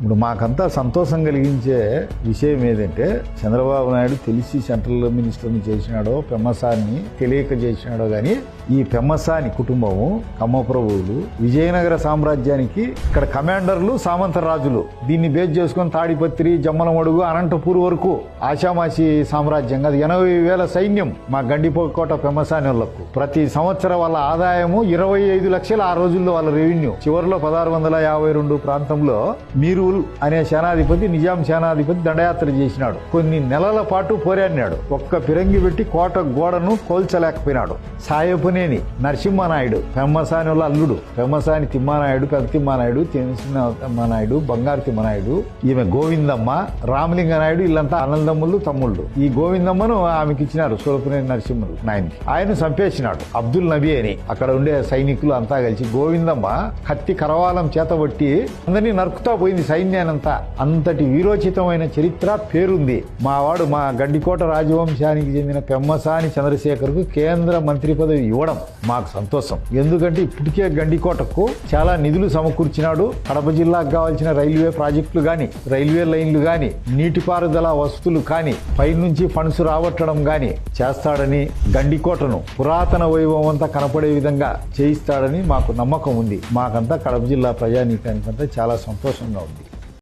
ఇప్పుడు మాకంతా సంతోషం కలిగించే విషయం ఏదంటే చంద్రబాబు నాయుడు తెలిసి సెంట్రల్ మినిస్టర్ని చేసినాడో పెమ్మసాని తెలియక చేసినాడో గాని ఈ పెమ్మసాని కుటుంబము కమ్మప్రభువులు విజయనగర సామ్రాజ్యానికి ఇక్కడ కమాండర్లు సామంత రాజులు దీన్ని బేస్ చేసుకుని తాడిపత్రి జమ్మలమడుగు అనంతపూర్ వరకు ఆషామాషి సామ్రాజ్యం కాదు 80,000 సైన్యం మా గండికోట పెమ్మసాని వాళ్లకు ప్రతి సంవత్సరం వాళ్ళ ఆదాయము 25 లక్షలు ఆ రోజుల్లో వాళ్ళ రెవెన్యూ చివరిలో 1652 ప్రాంతంలో మీరు అనే సేనాధిపతి నిజాం సేనాధిపతి దండయాత్ర చేసినాడు కొన్ని నెలల పాటు పోరాడినాడు ఒక్క ఫిరంగి పెట్టి కోట గోడను కోల్చలేకపోయినాడు సాయపునేని నరసింహనాయుడు పెమ్మసాని వాళ్ళ అల్లుడు పెమ్మసాని తిమ్మానాయుడు పెద్ద తిమ్మానాయుడు చిన్న తిమ్మానాయుడు బంగారు తిమ్మనాయుడు ఈమె గోవిందమ్మ రామలింగ నాయుడు వీళ్ళంతా అనందమ్ముళ్ళు తమ్ముళ్ళు ఈ గోవిందమ్మను ఆమెకి ఇచ్చినారు సోలపునేని నరసింహుడు నాయనకి ఆయన చంపేసినాడు అబ్దుల్ నబీ అని అక్కడ ఉండే సైనికులు అంతా కలిసి గోవిందమ్మ కత్తి కరవాలం చేతబట్టి అందరినీ నరుకుతా పోయింది సైన్యానంతా అంతటి వీరోచితమైన చరిత్ర పేరుంది మావాడు మా గండికోట రాజవంశానికి చెందిన పెమ్మసాని చంద్రశేఖర్కు కేంద్ర మంత్రి పదవి ఇవ్వడం మాకు సంతోషం ఎందుకంటే ఇప్పటికే గండికోటకు చాలా నిధులు సమకూర్చినాడు కడప జిల్లాకు కావాల్సిన రైల్వే ప్రాజెక్టులు గాని రైల్వే లైన్లు గాని నీటిపారుదల వసతులు కానీ పైనుంచి ఫండ్స్ రాబట్టడం గాని చేస్తాడని గండికోటను పురాతన వైభవం అంతా కనపడే విధంగా చేయిస్తాడని మాకు నమ్మకం ఉంది మాకంతా కడప జిల్లా ప్రజానీకానికంతా చాలా సంతోషంగా ఉంది